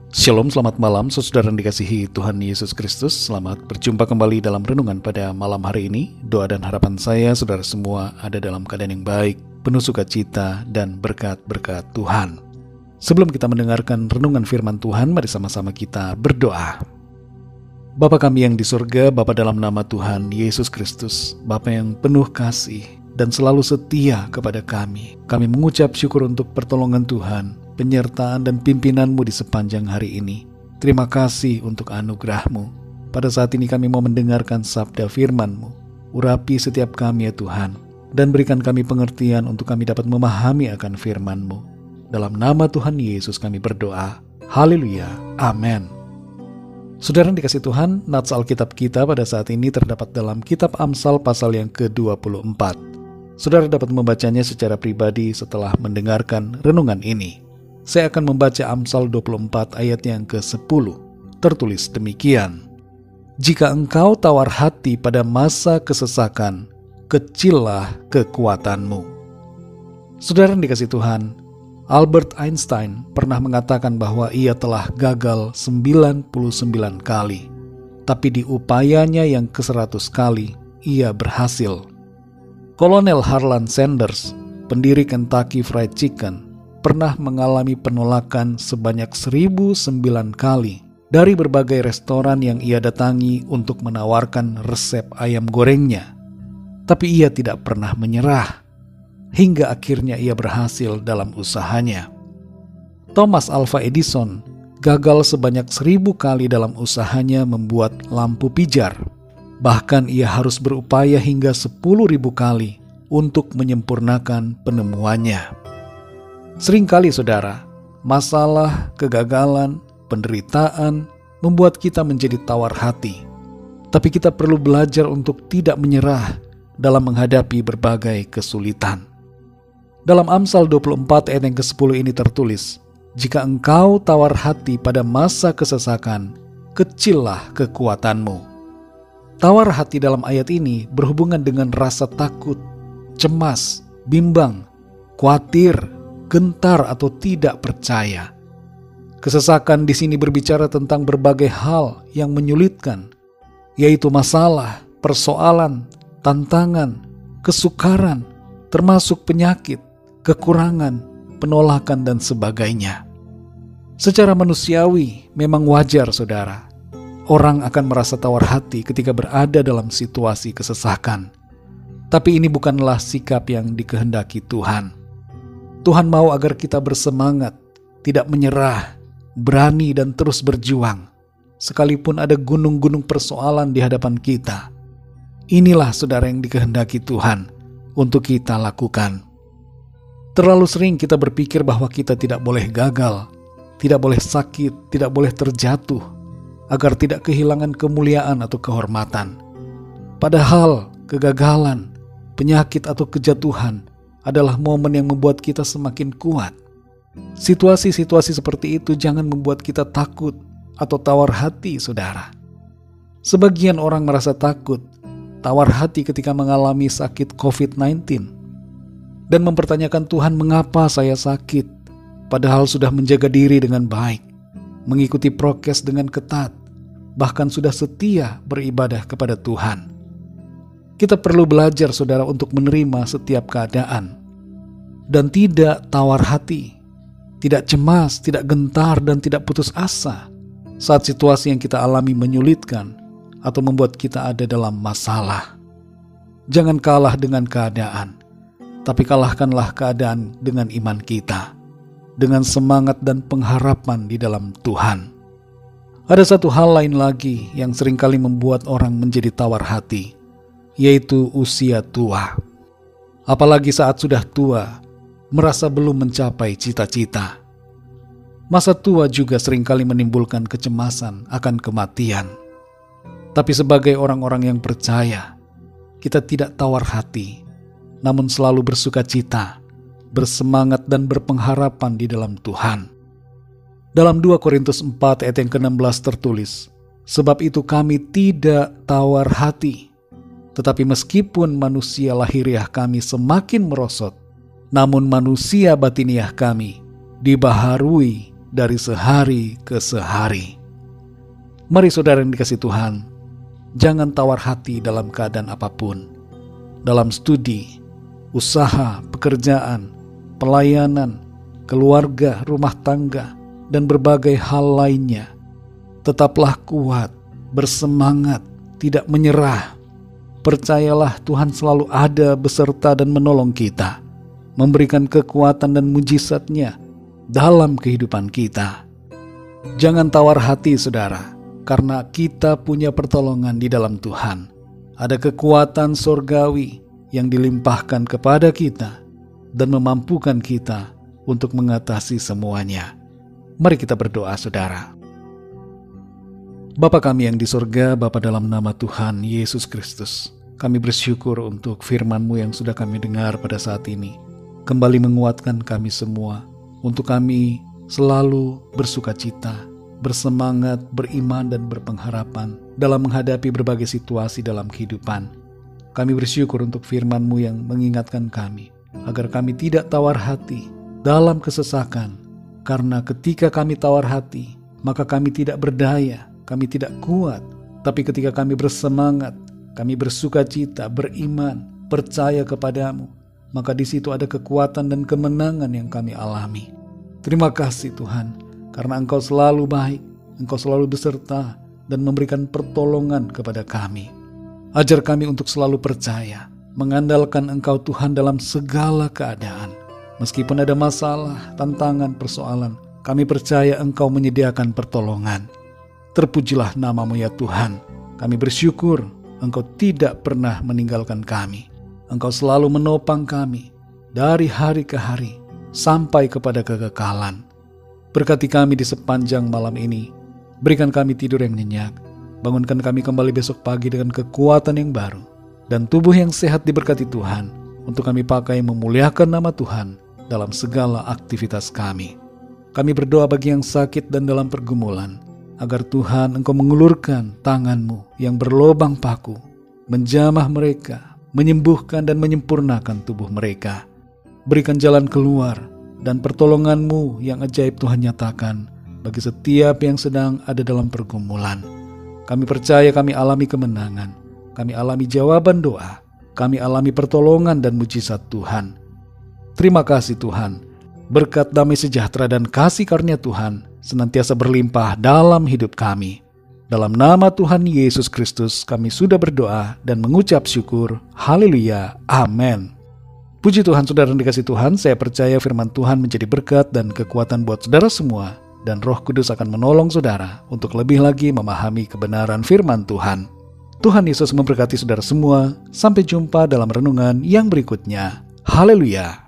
Shalom, selamat malam saudara yang dikasihi Tuhan Yesus Kristus. Selamat berjumpa kembali dalam renungan pada malam hari ini. Doa dan harapan saya saudara semua ada dalam keadaan yang baik, penuh sukacita dan berkat-berkat Tuhan. Sebelum kita mendengarkan renungan firman Tuhan, mari sama-sama kita berdoa. Bapa kami yang di surga, Bapa dalam nama Tuhan Yesus Kristus, Bapa yang penuh kasih dan selalu setia kepada kami. Kami mengucap syukur untuk pertolongan Tuhan, penyertaan dan pimpinan-Mu di sepanjang hari ini. Terima kasih untuk anugerah-Mu. Pada saat ini kami mau mendengarkan sabda firman-Mu. Urapi setiap kami ya Tuhan, dan berikan kami pengertian untuk kami dapat memahami akan firman-Mu. Dalam nama Tuhan Yesus kami berdoa. Haleluya. Amin. Saudara yang dikasih Tuhan, nats Alkitab kita pada saat ini terdapat dalam kitab Amsal pasal yang ke-24. Saudara dapat membacanya secara pribadi setelah mendengarkan renungan ini. Saya akan membaca Amsal 24 ayat yang ke-10. Tertulis demikian. Jika engkau tawar hati pada masa kesesakan, kecillah kekuatanmu. Saudara yang dikasih Tuhan, Albert Einstein pernah mengatakan bahwa ia telah gagal 99 kali. Tapi di upayanya yang ke-100 kali, ia berhasil. Kolonel Harlan Sanders, pendiri Kentucky Fried Chicken, pernah mengalami penolakan sebanyak 1009 kali dari berbagai restoran yang ia datangi untuk menawarkan resep ayam gorengnya. Tapi ia tidak pernah menyerah, hingga akhirnya ia berhasil dalam usahanya. Thomas Alva Edison gagal sebanyak 1000 kali dalam usahanya membuat lampu pijar. Bahkan ia harus berupaya hingga 10.000 kali untuk menyempurnakan penemuannya. Seringkali saudara, masalah, kegagalan, penderitaan membuat kita menjadi tawar hati. Tapi kita perlu belajar untuk tidak menyerah dalam menghadapi berbagai kesulitan. Dalam Amsal 24 ayat yang ke-10 ini tertulis, jika engkau tawar hati pada masa kesesakan, kecillah kekuatanmu. Tawar hati dalam ayat ini berhubungan dengan rasa takut, cemas, bimbang, khawatir, gentar atau tidak percaya. Kesesakan di sini berbicara tentang berbagai hal yang menyulitkan, yaitu masalah, persoalan, tantangan, kesukaran, termasuk penyakit, kekurangan, penolakan dan sebagainya. Secara manusiawi memang wajar saudara, orang akan merasa tawar hati ketika berada dalam situasi kesesakan. Tapi ini bukanlah sikap yang dikehendaki Tuhan. Tuhan mau agar kita bersemangat, tidak menyerah, berani dan terus berjuang. Sekalipun ada gunung-gunung persoalan di hadapan kita. Inilah saudara yang dikehendaki Tuhan untuk kita lakukan. Terlalu sering kita berpikir bahwa kita tidak boleh gagal, tidak boleh sakit, tidak boleh terjatuh, agar tidak kehilangan kemuliaan atau kehormatan. Padahal kegagalan, penyakit atau kejatuhan adalah momen yang membuat kita semakin kuat. Situasi-situasi seperti itu jangan membuat kita takut atau tawar hati, saudara. Sebagian orang merasa takut, tawar hati ketika mengalami sakit COVID-19 dan mempertanyakan Tuhan, mengapa saya sakit? Padahal sudah menjaga diri dengan baik, mengikuti prokes dengan ketat, bahkan sudah setia beribadah kepada Tuhan. Kita perlu belajar saudara untuk menerima setiap keadaan dan tidak tawar hati, tidak cemas, tidak gentar dan tidak putus asa saat situasi yang kita alami menyulitkan atau membuat kita ada dalam masalah. Jangan kalah dengan keadaan, tapi kalahkanlah keadaan dengan iman kita, dengan semangat dan pengharapan di dalam Tuhan. Ada satu hal lain lagi yang seringkali membuat orang menjadi tawar hati, yaitu usia tua. Apalagi saat sudah tua, merasa belum mencapai cita-cita. Masa tua juga seringkali menimbulkan kecemasan akan kematian. Tapi sebagai orang-orang yang percaya, kita tidak tawar hati, namun selalu bersukacita, bersemangat dan berpengharapan di dalam Tuhan. Dalam 2 Korintus 4 ayat yang ke-16 tertulis, sebab itu kami tidak tawar hati. Tetapi meskipun manusia lahiriah kami semakin merosot, namun manusia batiniah kami dibaharui dari sehari ke sehari. Mari saudara yang dikasihi Tuhan, jangan tawar hati dalam keadaan apapun. Dalam studi, usaha, pekerjaan, pelayanan, keluarga, rumah tangga, dan berbagai hal lainnya. Tetaplah kuat, bersemangat, tidak menyerah. Percayalah Tuhan selalu ada beserta dan menolong kita, memberikan kekuatan dan mujizat-Nya dalam kehidupan kita. Jangan tawar hati saudara, karena kita punya pertolongan di dalam Tuhan. Ada kekuatan sorgawi yang dilimpahkan kepada kita dan memampukan kita untuk mengatasi semuanya. Mari kita berdoa saudara. Bapa kami yang di sorga, Bapa dalam nama Tuhan Yesus Kristus, kami bersyukur untuk firman-Mu yang sudah kami dengar pada saat ini. Kembali menguatkan kami semua untuk kami selalu bersukacita, bersemangat, beriman dan berpengharapan dalam menghadapi berbagai situasi dalam kehidupan. Kami bersyukur untuk firman-Mu yang mengingatkan kami agar kami tidak tawar hati dalam kesesakan, karena ketika kami tawar hati maka kami tidak berdaya, kami tidak kuat. Tapi ketika kami bersemangat, kami bersukacita, beriman, percaya kepadamu, maka di situ ada kekuatan dan kemenangan yang kami alami. Terima kasih Tuhan, karena Engkau selalu baik, Engkau selalu beserta dan memberikan pertolongan kepada kami. Ajar kami untuk selalu percaya, mengandalkan Engkau Tuhan dalam segala keadaan. Meskipun ada masalah, tantangan, persoalan, kami percaya Engkau menyediakan pertolongan. Terpujilah nama-Mu ya Tuhan. Kami bersyukur Engkau tidak pernah meninggalkan kami. Engkau selalu menopang kami dari hari ke hari sampai kepada kekekalan. Berkati kami di sepanjang malam ini. Berikan kami tidur yang nyenyak. Bangunkan kami kembali besok pagi dengan kekuatan yang baru dan tubuh yang sehat diberkati Tuhan, untuk kami pakai memuliakan nama Tuhan dalam segala aktivitas kami. Kami berdoa bagi yang sakit dan dalam pergumulan, agar Tuhan Engkau mengulurkan tangan-Mu yang berlobang paku, menjamah mereka, menyembuhkan dan menyempurnakan tubuh mereka. Berikan jalan keluar dan pertolongan-Mu yang ajaib Tuhan nyatakan bagi setiap yang sedang ada dalam pergumulan. Kami percaya kami alami kemenangan, kami alami jawaban doa, kami alami pertolongan dan mujizat Tuhan. Terima kasih Tuhan, berkat damai sejahtera dan kasih karunia Tuhan senantiasa berlimpah dalam hidup kami. Dalam nama Tuhan Yesus Kristus kami sudah berdoa dan mengucap syukur. Haleluya, amin. Puji Tuhan, saudara yang dikasihi Tuhan, saya percaya firman Tuhan menjadi berkat dan kekuatan buat saudara semua, dan Roh Kudus akan menolong saudara untuk lebih lagi memahami kebenaran firman Tuhan. Tuhan Yesus memberkati saudara semua. Sampai jumpa dalam renungan yang berikutnya. Haleluya.